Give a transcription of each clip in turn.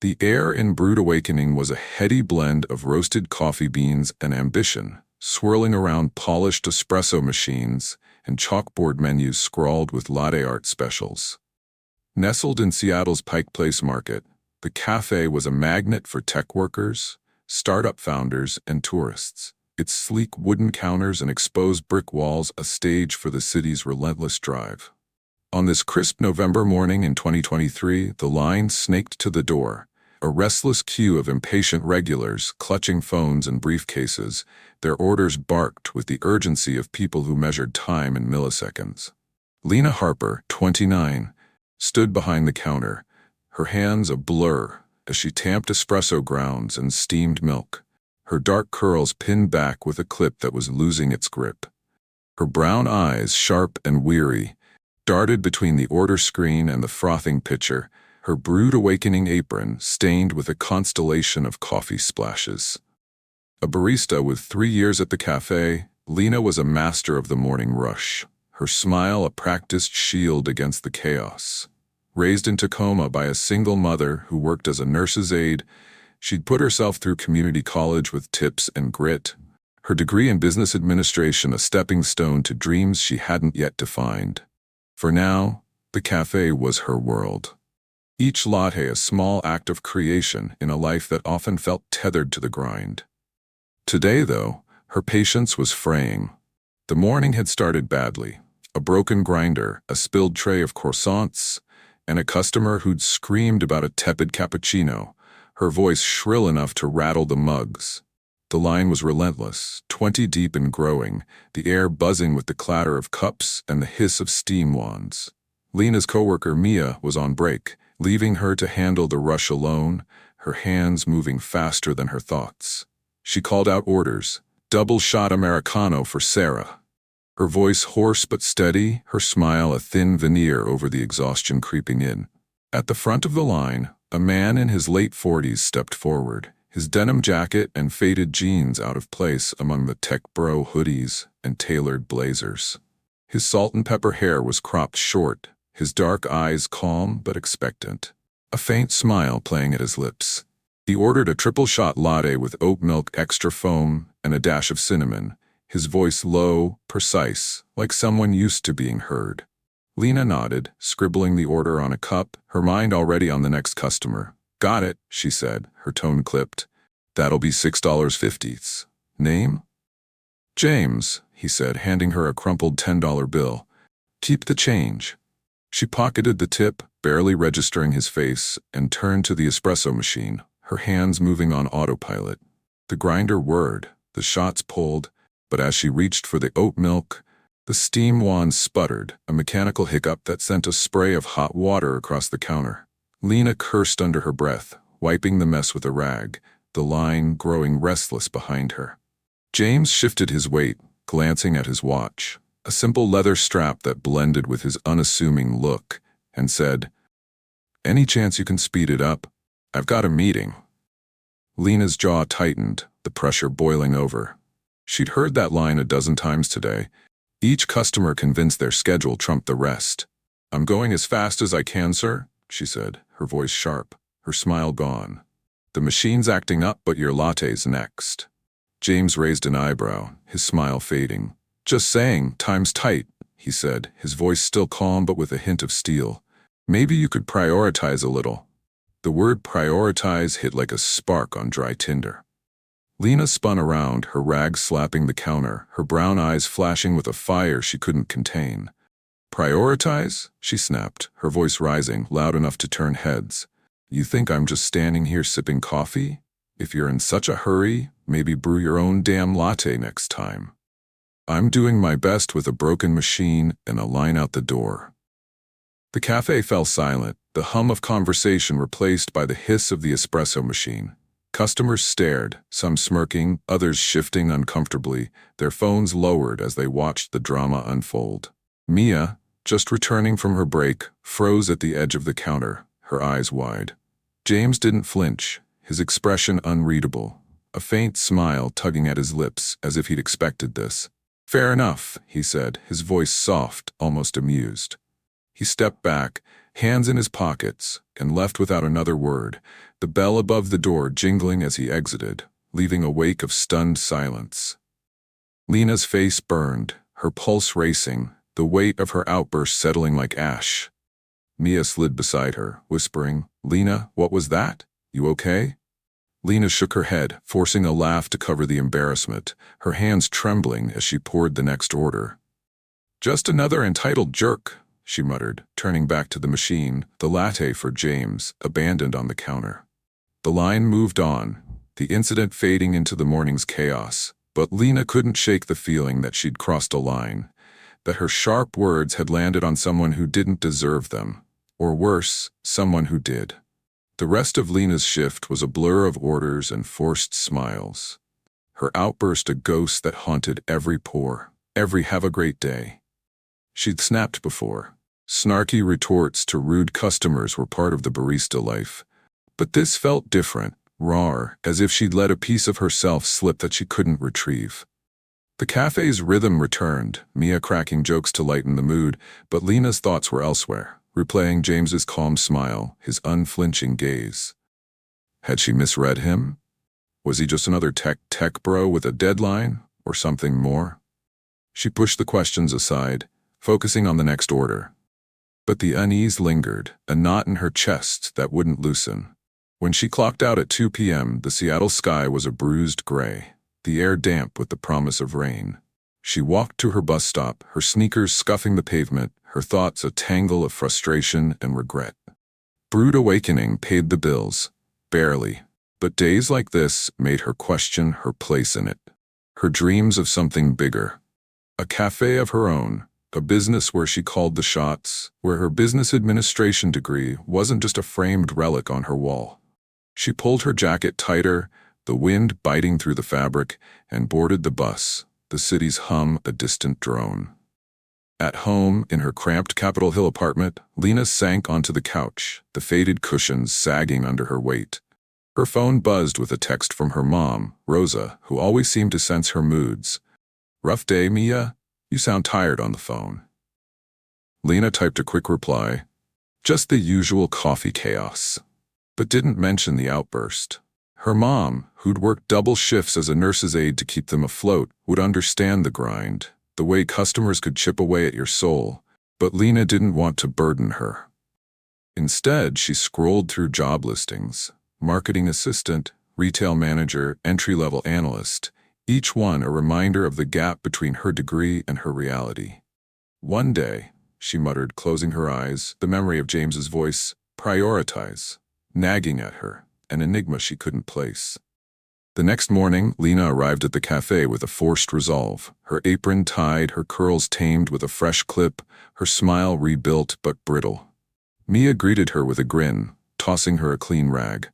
The air in Brewed Awakening was a heady blend of roasted coffee beans and ambition, swirling around polished espresso machines and chalkboard menus scrawled with latte art specials. Nestled in Seattle's Pike Place market, the café was a magnet for tech workers, startup founders, and tourists. Its sleek wooden counters and exposed brick walls a stage for the city's relentless drive. On this crisp November morning in 2023, the line snaked to the door, a restless queue of impatient regulars clutching phones and briefcases, their orders barked with the urgency of people who measured time in milliseconds. Lena Harper, 29, stood behind the counter, her hands a blur as she tamped espresso grounds and steamed milk, her dark curls pinned back with a clip that was losing its grip. Her brown eyes, sharp and weary, darted between the order screen and the frothing pitcher, her Brewed Awakening apron stained with a constellation of coffee splashes. A barista with 3 years at the café, Lena was a master of the morning rush, her smile a practiced shield against the chaos. Raised in Tacoma by a single mother who worked as a nurse's aide, she'd put herself through community college with tips and grit, her degree in business administration a stepping stone to dreams she hadn't yet defined. For now, the café was her world. Each latte a small act of creation in a life that often felt tethered to the grind. Today, though, her patience was fraying. The morning had started badly. A broken grinder, a spilled tray of croissants, and a customer who'd screamed about a tepid cappuccino, her voice shrill enough to rattle the mugs. The line was relentless, 20 deep and growing, the air buzzing with the clatter of cups and the hiss of steam wands. Lena's coworker Mia was on break, leaving her to handle the rush alone, her hands moving faster than her thoughts. She called out orders, double shot Americano for Sarah. Her voice hoarse but steady, her smile a thin veneer over the exhaustion creeping in. At the front of the line, a man in his late 40s stepped forward, his denim jacket and faded jeans out of place among the tech bro hoodies and tailored blazers. His salt and pepper hair was cropped short, his dark eyes calm but expectant, a faint smile playing at his lips. He ordered a triple-shot latte with oat milk extra foam and a dash of cinnamon, his voice low, precise, like someone used to being heard. Lena nodded, scribbling the order on a cup, her mind already on the next customer. "Got it," she said, her tone clipped. "That'll be $6.50. Name?" "James," he said, handing her a crumpled $10 bill. "Keep the change." She pocketed the tip, barely registering his face, and turned to the espresso machine, her hands moving on autopilot. The grinder whirred, the shots pulled, but as she reached for the oat milk, the steam wand sputtered, a mechanical hiccup that sent a spray of hot water across the counter. Lena cursed under her breath, wiping the mess with a rag, the line growing restless behind her. James shifted his weight, glancing at his watch, a simple leather strap that blended with his unassuming look, and said, "Any chance you can speed it up? I've got a meeting." Lena's jaw tightened, the pressure boiling over. She'd heard that line a dozen times today. Each customer convinced their schedule trumped the rest. "I'm going as fast as I can, sir," she said, her voice sharp, her smile gone. "The machine's acting up, but your latte's next." James raised an eyebrow, his smile fading. "Just saying, time's tight," he said, his voice still calm but with a hint of steel. "Maybe you could prioritize a little." The word prioritize hit like a spark on dry tinder. Lena spun around, her rags slapping the counter, her brown eyes flashing with a fire she couldn't contain. "Prioritize?" she snapped, her voice rising, loud enough to turn heads. "You think I'm just standing here sipping coffee? If you're in such a hurry, maybe brew your own damn latte next time. I'm doing my best with a broken machine and a line out the door." The cafe fell silent, the hum of conversation replaced by the hiss of the espresso machine. Customers stared, some smirking, others shifting uncomfortably, their phones lowered as they watched the drama unfold. Mia, just returning from her break, froze at the edge of the counter, her eyes wide. James didn't flinch, his expression unreadable, a faint smile tugging at his lips as if he'd expected this. "Fair enough," he said, his voice soft, almost amused. He stepped back, hands in his pockets, and left without another word, the bell above the door jingling as he exited, leaving a wake of stunned silence. Lena's face burned, her pulse racing, the weight of her outburst settling like ash. Mia slid beside her, whispering, "Lena, what was that? You okay?" Lena shook her head, forcing a laugh to cover the embarrassment, her hands trembling as she poured the next order. "Just another entitled jerk," she muttered, turning back to the machine, the latte for James, abandoned on the counter. The line moved on, the incident fading into the morning's chaos, but Lena couldn't shake the feeling that she'd crossed a line, that her sharp words had landed on someone who didn't deserve them, or worse, someone who did. The rest of Lena's shift was a blur of orders and forced smiles. Her outburst a ghost that haunted every pore, every "have a great day." She'd snapped before. Snarky retorts to rude customers were part of the barista life. But this felt different, raw, as if she'd let a piece of herself slip that she couldn't retrieve. The cafe's rhythm returned, Mia cracking jokes to lighten the mood, but Lena's thoughts were elsewhere, replaying James's calm smile, his unflinching gaze. Had she misread him? Was he just another tech bro with a deadline, or something more? She pushed the questions aside, focusing on the next order. But the unease lingered, a knot in her chest that wouldn't loosen. When she clocked out at 2 p.m., the Seattle sky was a bruised gray, the air damp with the promise of rain. She walked to her bus stop, her sneakers scuffing the pavement, her thoughts a tangle of frustration and regret. Brewed Awakening paid the bills, barely, but days like this made her question her place in it. Her dreams of something bigger. A café of her own, a business where she called the shots, where her business administration degree wasn't just a framed relic on her wall. She pulled her jacket tighter, the wind biting through the fabric, and boarded the bus, the city's hum a distant drone. At home, in her cramped Capitol Hill apartment, Lena sank onto the couch, the faded cushions sagging under her weight. Her phone buzzed with a text from her mom, Rosa, who always seemed to sense her moods. "Rough day, Mia? You sound tired on the phone." Lena typed a quick reply. Just the usual coffee chaos. But didn't mention the outburst. Her mom, who'd worked double shifts as a nurse's aide to keep them afloat, would understand the grind, the way customers could chip away at your soul, but Lena didn't want to burden her. Instead, she scrolled through job listings, marketing assistant, retail manager, entry-level analyst, each one a reminder of the gap between her degree and her reality. "One day," she muttered, closing her eyes, the memory of James's voice, "prioritize," nagging at her, an enigma she couldn't place. The next morning, Lena arrived at the café with a forced resolve, her apron tied, her curls tamed with a fresh clip, her smile rebuilt but brittle. Mia greeted her with a grin, tossing her a clean rag.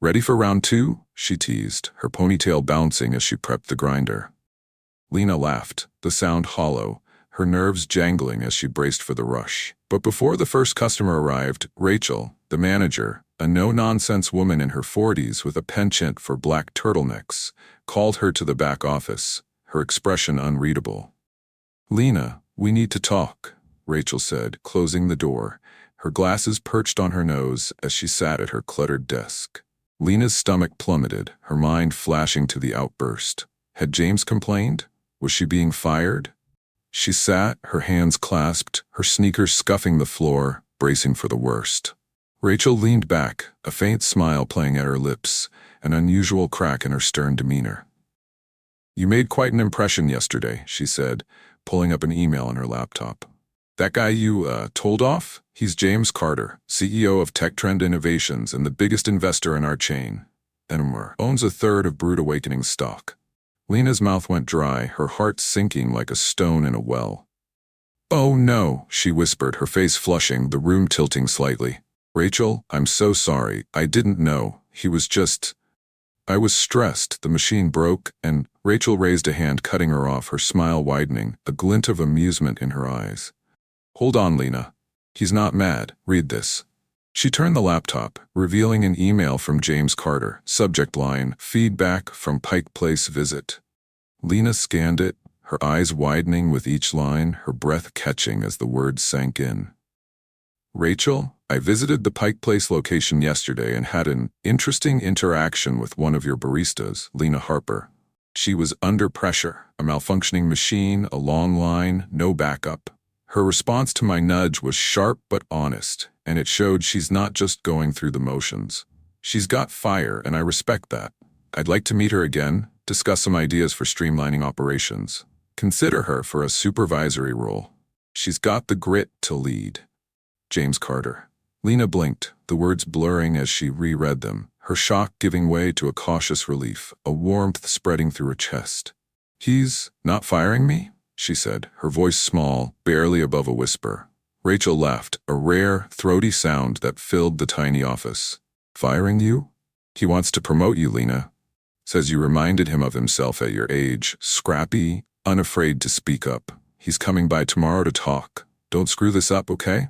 "Ready for round 2?" she teased, her ponytail bouncing as she prepped the grinder. Lena laughed, the sound hollow, her nerves jangling as she braced for the rush. But before the first customer arrived, Rachel, the manager, a no-nonsense woman in her 40s with a penchant for black turtlenecks, called her to the back office, her expression unreadable. "Lena, we need to talk," Rachel said, closing the door, her glasses perched on her nose as she sat at her cluttered desk. Lena's stomach plummeted, her mind flashing to the outburst. Had James complained? Was she being fired? She sat, her hands clasped, her sneakers scuffing the floor, bracing for the worst. Rachel leaned back, a faint smile playing at her lips, an unusual crack in her stern demeanor. "You made quite an impression yesterday," she said, pulling up an email on her laptop. "That guy you, told off? He's James Carter, CEO of Tech Trend Innovations and the biggest investor in our chain. And owns a third of Brewed Awakening stock." Lena's mouth went dry, her heart sinking like a stone in a well. "Oh no," she whispered, her face flushing, the room tilting slightly. "Rachel, I'm so sorry. I didn't know. He was just—" "I was stressed. The machine broke, and—" Rachel raised a hand, cutting her off, her smile widening, a glint of amusement in her eyes. "Hold on, Lena. He's not mad. Read this." She turned the laptop, revealing an email from James Carter, subject line, "Feedback from Pike Place visit." Lena scanned it, her eyes widening with each line, her breath catching as the words sank in. Rachel, I visited the Pike Place location yesterday and had an interesting interaction with one of your baristas, Lena Harper. She was under pressure, a malfunctioning machine, a long line, no backup. Her response to my nudge was sharp but honest, and it showed she's not just going through the motions. She's got fire, and I respect that. I'd like to meet her again, discuss some ideas for streamlining operations. Consider her for a supervisory role. She's got the grit to lead. James Carter. Lena blinked, the words blurring as she reread them, her shock giving way to a cautious relief, a warmth spreading through her chest. He's not firing me? She said, her voice small, barely above a whisper. Rachel laughed, a rare, throaty sound that filled the tiny office. Firing you? He wants to promote you, Lena. Says you reminded him of himself at your age, scrappy, unafraid to speak up. He's coming by tomorrow to talk. Don't screw this up, okay?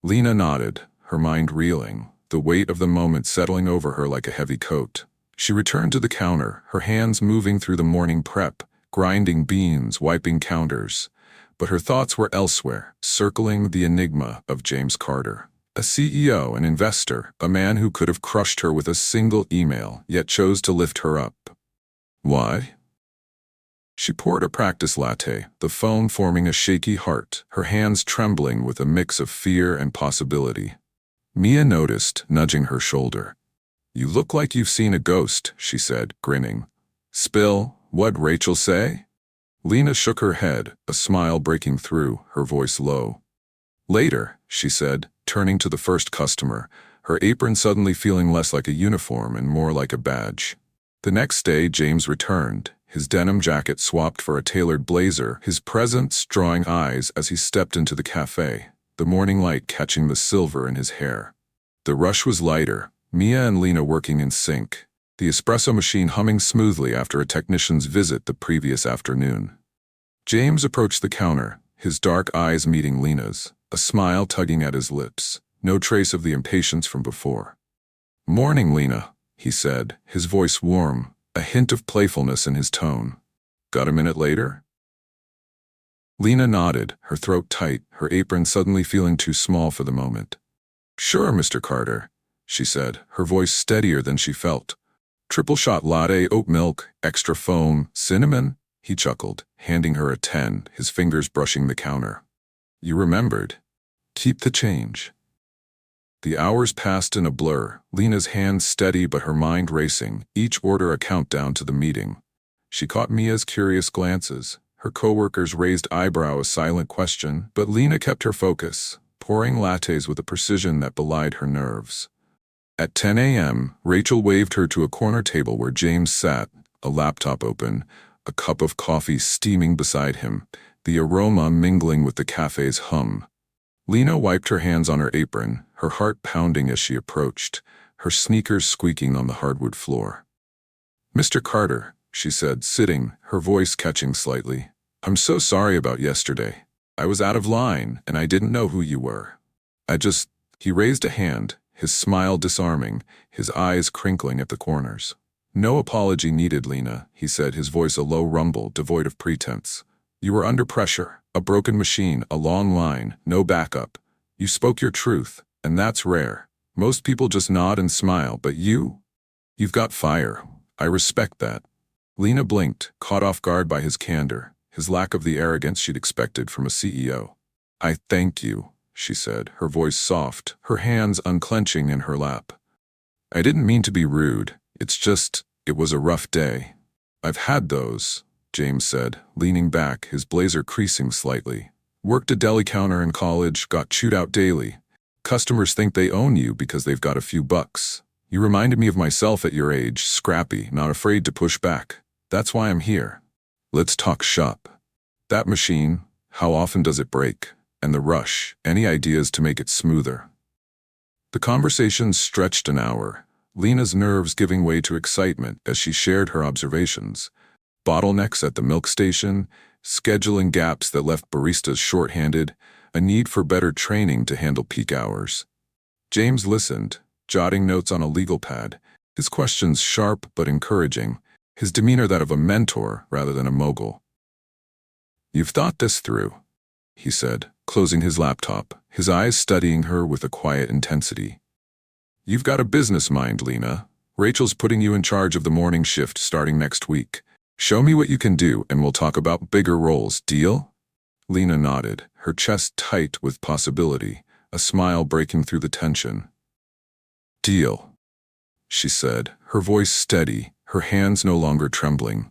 Lena nodded, her mind reeling, the weight of the moment settling over her like a heavy coat. She returned to the counter, her hands moving through the morning prep, grinding beans, wiping counters. But her thoughts were elsewhere, circling the enigma of James Carter. A CEO, an investor, a man who could have crushed her with a single email, yet chose to lift her up. Why? She poured a practice latte, the foam forming a shaky heart, her hands trembling with a mix of fear and possibility. Mia noticed, nudging her shoulder. You look like you've seen a ghost, she said, grinning. Spill, what'd Rachel say? Lena shook her head, a smile breaking through, her voice low. Later, she said, turning to the first customer, her apron suddenly feeling less like a uniform and more like a badge. The next day, James returned, his denim jacket swapped for a tailored blazer, his presence drawing eyes as he stepped into the café, the morning light catching the silver in his hair. The rush was lighter, Mia and Lena working in sync, the espresso machine humming smoothly after a technician's visit the previous afternoon. James approached the counter, his dark eyes meeting Lena's, a smile tugging at his lips, no trace of the impatience from before. Morning, Lena, he said, his voice warm, a hint of playfulness in his tone. Got a minute later? Lena nodded, her throat tight, her apron suddenly feeling too small for the moment. Sure, Mr. Carter, she said, her voice steadier than she felt. Triple shot latte, oat milk, extra foam, cinnamon? He chuckled, handing her a 10, his fingers brushing the counter. You remembered. Keep the change. The hours passed in a blur, Lena's hands steady but her mind racing, each order a countdown to the meeting. She caught Mia's curious glances, her coworker's raised eyebrow a silent question, but Lena kept her focus, pouring lattes with a precision that belied her nerves. At 10 a.m., Rachel waved her to a corner table where James sat, a laptop open, a cup of coffee steaming beside him, the aroma mingling with the cafe's hum. Lena wiped her hands on her apron, her heart pounding as she approached, her sneakers squeaking on the hardwood floor. Mr. Carter, she said, sitting, her voice catching slightly. I'm so sorry about yesterday. I was out of line, and I didn't know who you were. He raised a hand, his smile disarming, his eyes crinkling at the corners. No apology needed, Lena, he said, his voice a low rumble, devoid of pretense. You were under pressure, a broken machine, a long line, no backup. You spoke your truth, and that's rare. Most people just nod and smile, but you've got fire. I respect that. Lena blinked, caught off guard by his candor, his lack of the arrogance she'd expected from a CEO. I thank you, she said, her voice soft, her hands unclenching in her lap. I didn't mean to be rude. It was a rough day. I've had those, James said, leaning back, his blazer creasing slightly. Worked a deli counter in college, got chewed out daily. Customers think they own you because they've got a few bucks. You reminded me of myself at your age, scrappy, not afraid to push back. That's why I'm here. Let's talk shop. That machine, how often does it break? And the rush, any ideas to make it smoother? The conversation stretched an hour, Lena's nerves giving way to excitement as she shared her observations. Bottlenecks at the milk station, scheduling gaps that left baristas short-handed, a need for better training to handle peak hours. James listened, jotting notes on a legal pad, his questions sharp but encouraging, his demeanor that of a mentor rather than a mogul. You've thought this through, he said, closing his laptop, his eyes studying her with a quiet intensity. "You've got a business mind, Lena. Rachel's putting you in charge of the morning shift starting next week. Show me what you can do and we'll talk about bigger roles, deal?" Lena nodded, her chest tight with possibility, a smile breaking through the tension. "Deal," she said, her voice steady, her hands no longer trembling.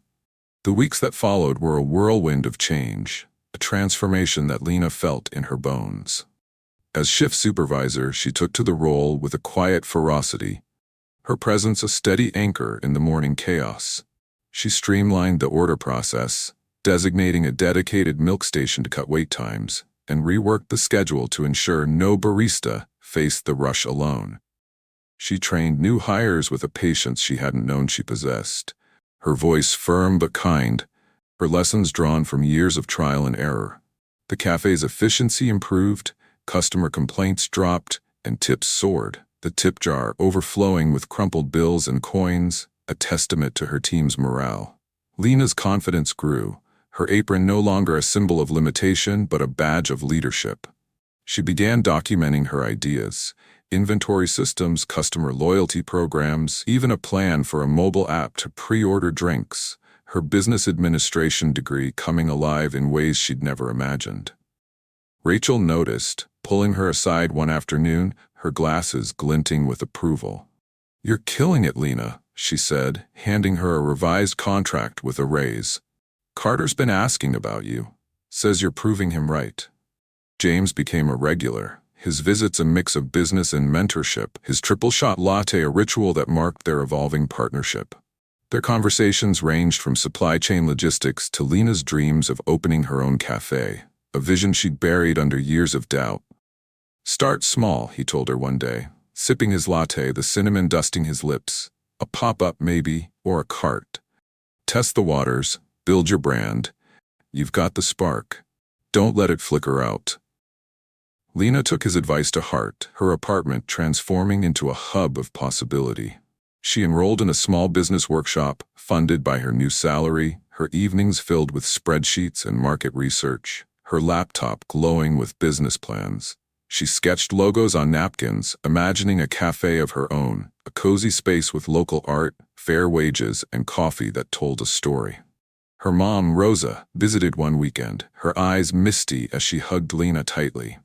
The weeks that followed were a whirlwind of change, a transformation that Lena felt in her bones. As shift supervisor, she took to the role with a quiet ferocity, her presence a steady anchor in the morning chaos. She streamlined the order process, designating a dedicated milk station to cut wait times, and reworked the schedule to ensure no barista faced the rush alone. She trained new hires with a patience she hadn't known she possessed, her voice firm but kind, her lessons drawn from years of trial and error. The cafe's efficiency improved, customer complaints dropped, and tips soared, the tip jar overflowing with crumpled bills and coins, a testament to her team's morale. Lena's confidence grew, her apron no longer a symbol of limitation but a badge of leadership. She began documenting her ideas, inventory systems, customer loyalty programs, even a plan for a mobile app to pre-order drinks, her business administration degree coming alive in ways she'd never imagined. Rachel noticed, pulling her aside one afternoon, her glasses glinting with approval. "You're killing it, Lena," she said, handing her a revised contract with a raise. "Carter's been asking about you. Says you're proving him right." James became a regular, his visits a mix of business and mentorship, his triple-shot latte a ritual that marked their evolving partnership. Their conversations ranged from supply chain logistics to Lena's dreams of opening her own café, a vision she'd buried under years of doubt. "Start small," he told her one day, sipping his latte, the cinnamon dusting his lips. "A pop-up maybe, or a cart. Test the waters, build your brand. You've got the spark. Don't let it flicker out." Lena took his advice to heart, her apartment transforming into a hub of possibility. She enrolled in a small business workshop, funded by her new salary, her evenings filled with spreadsheets and market research, her laptop glowing with business plans. She sketched logos on napkins, imagining a cafe of her own, a cozy space with local art, fair wages, and coffee that told a story. Her mom, Rosa, visited one weekend, her eyes misty as she hugged Lena tightly.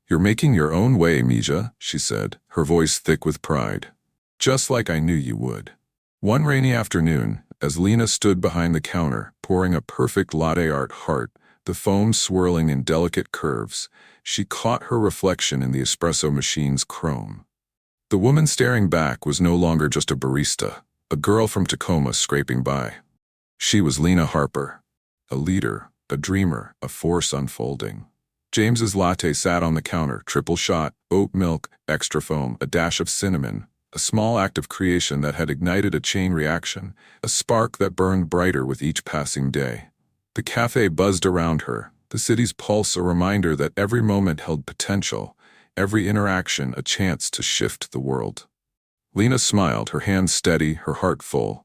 "You're making your own way, Mija," she said, her voice thick with pride. "Just like I knew you would." One rainy afternoon, as Lena stood behind the counter, pouring a perfect latte art heart, the foam swirling in delicate curves, she caught her reflection in the espresso machine's chrome. The woman staring back was no longer just a barista, a girl from Tacoma scraping by. She was Lena Harper, a leader, a dreamer, a force unfolding. James's latte sat on the counter, triple shot, oat milk, extra foam, a dash of cinnamon, a small act of creation that had ignited a chain reaction, a spark that burned brighter with each passing day. The cafe buzzed around her, the city's pulse a reminder that every moment held potential, every interaction a chance to shift the world. Lena smiled, her hands steady, her heart full.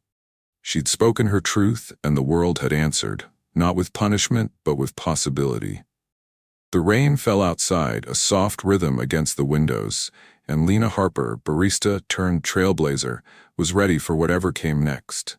She'd spoken her truth, and the world had answered, not with punishment, but with possibility. The rain fell outside, a soft rhythm against the windows, and Lena Harper, barista turned trailblazer, was ready for whatever came next.